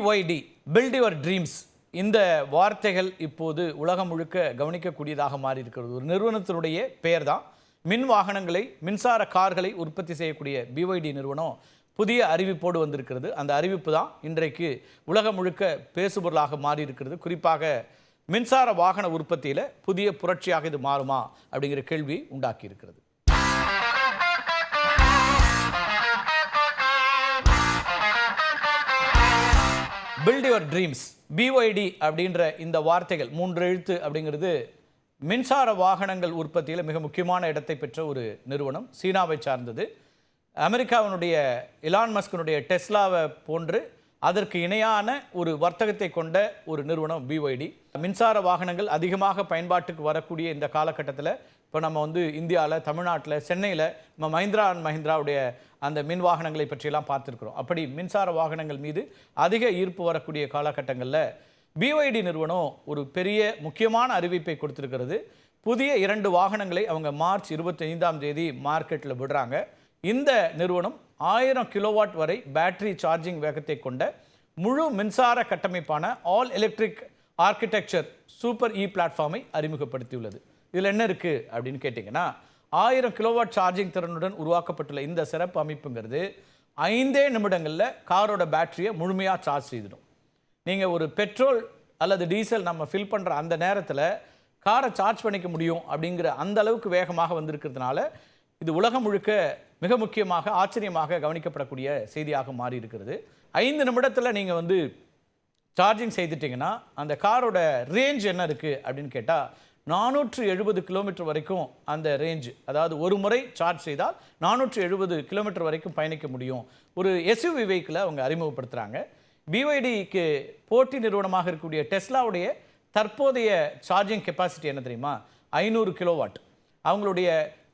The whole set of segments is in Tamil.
BYD பில்ட் யுவர் ட்ரீம்ஸ் இந்த வார்த்தைகள் இப்போது உலகம் முழுக்க கவனிக்கக்கூடியதாக மாறி இருக்கிறது. ஒரு நிறுவனத்தினுடைய பெயர் தான். மின் வாகனங்களை, மின்சார கார்களை உற்பத்தி செய்யக்கூடிய BYD நிறுவனம் புதிய அறிவிப்போடு வந்திருக்கிறது. அந்த அறிவிப்பு தான் இன்றைக்கு உலகம் முழுக்க பேசுபொருளாக மாறி இருக்கிறது. குறிப்பாக மின்சார வாகன உற்பத்தியில் புதிய புரட்சியாக இது மாறுமா அப்படிங்கிற கேள்வி உண்டாக்கி இருக்கிறது. பில்ட் யுவர் ட்ரீம்ஸ், BYD அப்படின்ற இந்த வார்த்தைகள் 3 எழுத்து அப்படிங்கிறது மின்சார வாகனங்கள் உற்பத்தியில் மிக முக்கியமான இடத்தை பெற்ற ஒரு நிறுவனம். சீனாவை சார்ந்தது. அமெரிக்காவினுடைய எலான் மஸ்கினுடைய டெஸ்லாவை போன்று அதற்கு இணையான ஒரு வர்த்தகத்தை கொண்ட ஒரு நிறுவனம் BYD. மின்சார வாகனங்கள் அதிகமாக பயன்பாட்டுக்கு வரக்கூடிய இந்த காலகட்டத்தில் இப்போ நம்ம இந்தியாவில், தமிழ்நாட்டில், சென்னையில் நம்ம மஹிந்திரா அண்ட் மஹிந்திராவுடைய அந்த மின் வாகனங்களை பற்றியெல்லாம் பார்த்துருக்குறோம். அப்படி மின்சார வாகனங்கள் மீது அதிக ஈர்ப்பு வரக்கூடிய காலகட்டங்களில் BYD நிறுவனம் ஒரு பெரிய முக்கியமான அறிவிப்பை கொடுத்திருக்கிறது. புதிய 2 வாகனங்களை அவங்க மார்ச் 25ஆம் தேதி மார்க்கெட்டில் விடுறாங்க. இந்த நிறுவனம் 1000 கிலோவாட் வரை பேட்டரி சார்ஜிங் வேகத்தை கொண்ட முழு மின்சார கட்டமைப்பான ஆல் எலக்ட்ரிக் ஆர்கிடெக்சர் சூப்பர் பிளாட்ஃபார்மை அறிமுகப்படுத்தியுள்ளது. இதில் என்ன இருக்குது அப்படின்னு கேட்டிங்கன்னா, 1000 கிலோவாட் சார்ஜிங் திறனுடன் உருவாக்கப்பட்டுள்ள இந்த சிறப்பு அமைப்புங்கிறது 5 நிமிடங்களில் காரோட பேட்டரியை முழுமையாக சார்ஜ் செய்திடும். நீங்கள் ஒரு பெட்ரோல் அல்லது டீசல் நம்ம ஃபில் பண்ணுற அந்த நேரத்தில் காரை சார்ஜ் பண்ணிக்க முடியும் அப்படிங்கிற அந்த அளவுக்கு வேகமாக வந்திருக்கிறதுனால இது உலகம் முழுக்க மிக முக்கியமாக ஆச்சரியமாக கவனிக்கப்படக்கூடிய செய்தியாக மாறி இருக்கிறது. 5 நிமிடத்தில் நீங்கள் சார்ஜிங் செய்துட்டிங்கன்னா அந்த காரோட ரேஞ்ச் என்ன இருக்குது அப்படின்னு கேட்டால் 470 கிலோமீட்டர் வரைக்கும் அந்த ரேஞ்சு, அதாவது ஒரு முறை சார்ஜ் செய்தால் 470 கிலோமீட்டர் வரைக்கும் பயணிக்க முடியும். ஒரு SUV வெஹிக்கிளை அவங்க அறிமுகப்படுத்துகிறாங்க. BYDக்கு போட்டி நிறுவனமாக இருக்கக்கூடிய டெஸ்லாவுடைய தற்போதைய சார்ஜிங் கெப்பாசிட்டி என்ன தெரியுமா? 500 கிலோவாட். அவங்களுடைய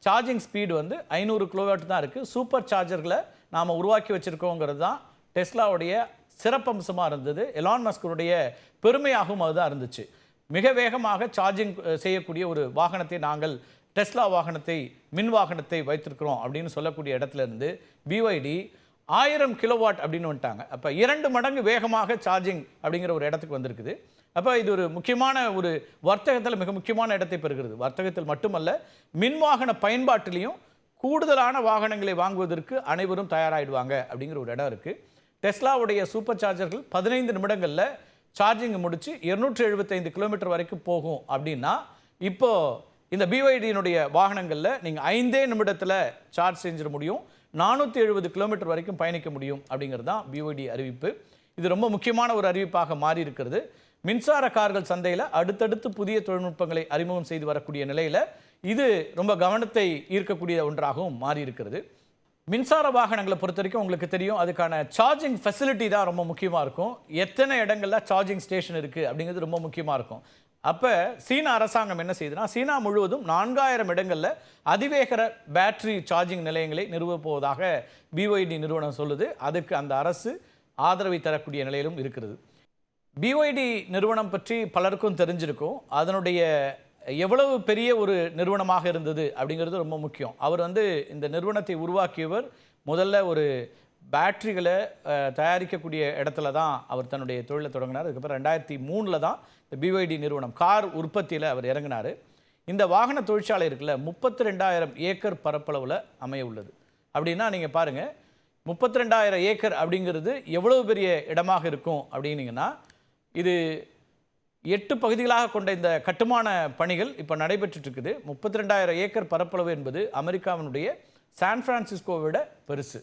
சார்ஜிங் ஸ்பீடு 500 கிலோவாட் தான் இருக்குது. சூப்பர் சார்ஜர்களை நாம் உருவாக்கி வச்சுருக்கோங்கிறது தான் டெஸ்லாவுடைய சிறப்பம்சமாக இருந்தது. எலான் மஸ்கனுடைய பெருமையாகவும் அதுதான் இருந்துச்சு. மிக வேகமாக சார்ஜிங் செய்யக்கூடிய ஒரு வாகனத்தை நாங்கள் டெஸ்லா வாகனத்தை, மின் வாகனத்தை வைத்திருக்கிறோம் அப்படின்னு சொல்லக்கூடிய இடத்துல இருந்து BYD 1000 கிலோவாட் அப்படின்னு வந்துட்டாங்க. அப்போ 2 மடங்கு வேகமாக சார்ஜிங் அப்படிங்கிற ஒரு இடத்துக்கு வந்திருக்குது. அப்போ இது ஒரு முக்கியமான ஒரு வர்த்தகத்தில் மிக முக்கியமான இடத்தை பெறுகிறது. வர்த்தகத்தில் மட்டுமல்ல, மின் வாகன பயன்பாட்டிலையும் கூடுதலான வாகனங்களை வாங்குவதற்கு அனைவரும் தயாராகிடுவாங்க அப்படிங்கிற ஒரு இடம் இருக்குது. டெஸ்லாவுடைய சூப்பர் சார்ஜர்கள் 15 நிமிடங்களில் சார்ஜிங் முடித்து 275 கிலோமீட்டர் வரைக்கும் போகும் அப்படின்னா, இப்போது இந்த BYDயினுடைய வாகனங்களில் நீங்கள் 5 நிமிடத்தில் சார்ஜ் செஞ்சிட முடியும். 470 கிலோமீட்டர் வரைக்கும் பயணிக்க முடியும் அப்படிங்கிறது தான் BYD அறிவிப்பு. இது ரொம்ப முக்கியமான ஒரு அறிவிப்பாக மாறி இருக்கிறது. மின்சார கார்கள் சந்தையில் அடுத்தடுத்து புதிய தொழில்நுட்பங்களை அறிமுகம் செய்து வரக்கூடிய நிலையில் இது ரொம்ப கவனத்தை ஈர்க்கக்கூடிய ஒன்றாகவும் மாறி இருக்கிறது. மின்சார வாகனங்களை பொறுத்த வரைக்கும் உங்களுக்கு தெரியும், அதுக்கான சார்ஜிங் ஃபெசிலிட்டி தான் ரொம்ப முக்கியமாக இருக்கும். எத்தனை இடங்களில் சார்ஜிங் ஸ்டேஷன் இருக்குது அப்படிங்கிறது ரொம்ப முக்கியமாக இருக்கும். அப்போ சீன அரசாங்கம் என்ன செய்யுதுன்னா, சீனா முழுவதும் 4000 இடங்களில் அதிவேக பேட்டரி சார்ஜிங் நிலையங்களை நிறுவப் போவதாக BYD நிறுவனம் சொல்லுது. அதுக்கு அந்த அரசு ஆதரவை தரக்கூடிய நிலையிலும் இருக்கிறது. BYD நிறுவனம் பற்றி பலருக்கும் தெரிஞ்சிருக்கும். அதனுடைய எவ்வளவு பெரிய ஒரு நிறுவனமாக இருந்தது அப்படிங்கிறது ரொம்ப முக்கியம். அவர் இந்த நிறுவனத்தை உருவாக்கியவர் முதல்ல ஒரு பேட்டரிகளை தயாரிக்கக்கூடிய இடத்துல தான் அவர் தன்னுடைய தொழிலை தொடங்கினார். அதுக்கப்புறம் 2003 தான் இந்த BYD நிறுவனம் கார் உற்பத்தியில் அவர் இறங்கினார். இந்த வாகன தொழிற்சாலை இருக்குல்ல, 32,000 ஏக்கர் பரப்பளவில் அமைய உள்ளது. அப்படின்னா நீங்கள் பாருங்கள், 32,000 ஏக்கர் அப்படிங்கிறது எவ்வளவு பெரிய இடமாக இருக்கும் அப்படின்னீங்கன்னா, இது 8 பகுதிகளாக கொண்ட இந்த கட்டுமான பணிகள் இப்போ நடைபெற்று இருக்குது. 32,000 ஏக்கர் பரப்பளவு என்பது அமெரிக்காவினுடைய சான் பிரான்சிஸ்கோவை விட பெருசு.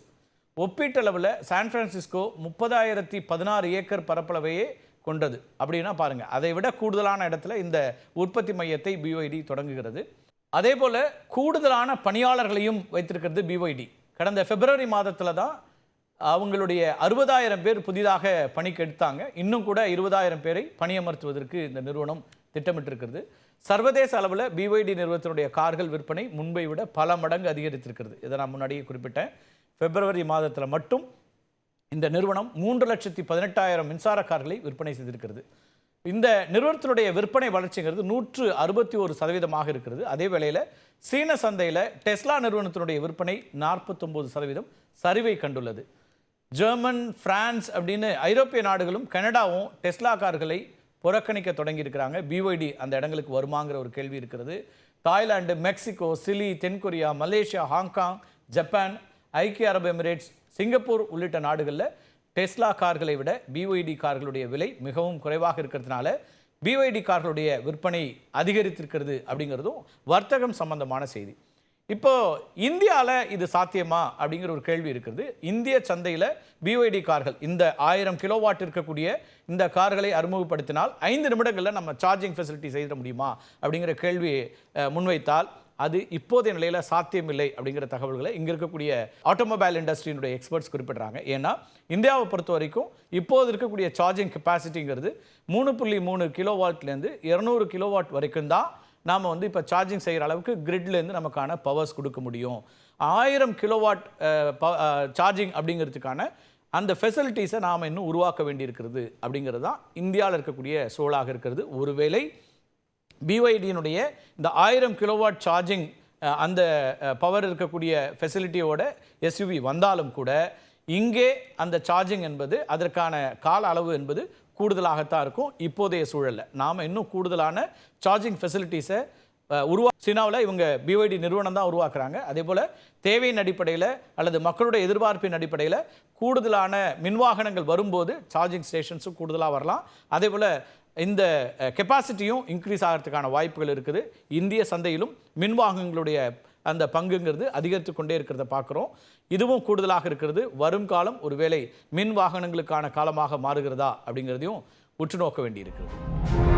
ஒப்பீட்டளவில் சான் பிரான்சிஸ்கோ 30,016 ஏக்கர் பரப்பளவையே கொண்டது. அப்படின்னா பாருங்கள், அதை விட கூடுதலான இடத்துல இந்த உற்பத்தி மையத்தை BYD தொடங்குகிறது. அதே போல் கூடுதலான பணியாளர்களையும் வைத்திருக்கிறது BYD. கடந்த பிப்ரவரி மாதத்தில் தான் அவங்களுடைய 60,000 பேர் புதிதாக பணிக்கு எடுத்தாங்க. இன்னும் கூட 20,000 பேரை பணியமர்த்துவதற்கு இந்த நிறுவனம் திட்டமிட்டிருக்கிறது. சர்வதேச அளவில் BYD நிறுவனத்தினுடைய கார்கள் விற்பனை முன்பை விட பல மடங்கு அதிகரித்திருக்கிறது. இதை நான் முன்னாடியே குறிப்பிட்டேன். பிப்ரவரி மாதத்தில் மட்டும் இந்த நிறுவனம் 3,18,000 மின்சார கார்களை விற்பனை செய்திருக்கிறது. இந்த நிறுவனத்தினுடைய விற்பனை வளர்ச்சிங்கிறது 161% இருக்கிறது. அதே வேளையில் சீன சந்தையில் டெஸ்லா நிறுவனத்தினுடைய விற்பனை 49% சரிவை கண்டுள்ளது. ஜெர்மன், பிரான்ஸ் அப்படின்னு ஐரோப்பிய நாடுகளும் கனடாவும் டெஸ்லா கார்களை புறக்கணிக்க தொடங்கியிருக்கிறாங்க. பிஒய்டி அந்த இடங்களுக்கு வருமாங்கிற ஒரு கேள்வி இருக்கிறது. தாய்லாந்து, மெக்சிகோ, சிலி, தென்கொரியா, மலேசியா, ஹாங்காங், ஜப்பான், ஐக்கிய அரபு எமிரேட்ஸ், சிங்கப்பூர் உள்ளிட்ட நாடுகளில் டெஸ்லா கார்களை விட பிஒய்டி கார்களுடைய விலை மிகவும் குறைவாக இருக்கிறதுனால பிஒய்டி கார்களுடைய விற்பனை அதிகரித்திருக்கிறது அப்படிங்கிறதும் வர்த்தகம் சம்பந்தமான செய்தி. இப்போ இந்தியாவில் இது சாத்தியமா அப்படிங்கிற ஒரு கேள்வி இருக்கிறது. இந்திய சந்தையில் பிஒய்டி கார்கள் இந்த 1000 கிலோவாட் இருக்கக்கூடிய இந்த கார்களை அறிமுகப்படுத்தினால் 5 நிமிடங்களில் நம்ம சார்ஜிங் ஃபெசிலிட்டி செய்திட முடியுமா அப்படிங்கிற கேள்வி முன்வைத்தால் அது இப்போதைய நிலையில் சாத்தியமில்லை அப்படிங்கிற தகவல்களை இங்கே இருக்கக்கூடிய ஆட்டோமொபைல் இண்டஸ்ட்ரியினுடைய எக்ஸ்பர்ட்ஸ் குறிப்பிட்றாங்க. ஏன்னா இந்தியாவை பொறுத்த வரைக்கும் இப்போது இருக்கக்கூடிய சார்ஜிங் கெப்பாசிட்டிங்கிறது 3.3 கிலோவாட்லேருந்து 200 கிலோவாட் வரைக்கும் தான் நாம் இப்போ சார்ஜிங் செய்கிற அளவுக்கு கிரிட்லேருந்து நமக்கான பவர்ஸ் கொடுக்க முடியும். 1000 கிலோவாட் சார்ஜிங் அப்படிங்கிறதுக்கான அந்த ஃபெசிலிட்டிஸை நாம் இன்னும் உருவாக்க வேண்டியிருக்கிறது அப்படிங்கிறது தான் இந்தியாவில் இருக்கக்கூடிய சூழலாக இருக்கிறது. ஒருவேளை பிஒய்டியினுடைய இந்த 1000 கிலோவாட் சார்ஜிங் அந்த பவர் இருக்கக்கூடிய ஃபெசிலிட்டியோட எஸ்யூவி வந்தாலும் கூட இங்கே அந்த சார்ஜிங் என்பது அதற்கான கால அளவு என்பது கூடுதலாகத்தான் இருக்கும். இப்போதைய சூழலில் நாம் இன்னும் கூடுதலான சார்ஜிங் ஃபெசிலிட்டிஸை சீனாவில் இவங்க பிஒய்டி நிறுவனம் தான் உருவாக்குறாங்க. அதே போல் தேவையின் அடிப்படையில் அல்லது மக்களுடைய எதிர்பார்ப்பின் அடிப்படையில் கூடுதலான மின்வாகனங்கள் வரும்போது சார்ஜிங் ஸ்டேஷன்ஸும் கூடுதலாக வரலாம். அதே போல் இந்த கெப்பாசிட்டியும் இன்க்ரீஸ் ஆகிறதுக்கான வாய்ப்புகள் இருக்குது. இந்திய சந்தையிலும் மின்வாகனங்களுடைய அந்த பங்குங்கிறது அதிகரித்து கொண்டே இருக்கிறத பார்க்குறோம். இதுவும் கூடுதலாக இருக்கிறது. வரும் காலம் ஒருவேளை மின் வாகனங்களுக்கான காலமாக மாறுகிறதா அப்படிங்கிறதையும் உற்று நோக்க வேண்டியிருக்கிறது.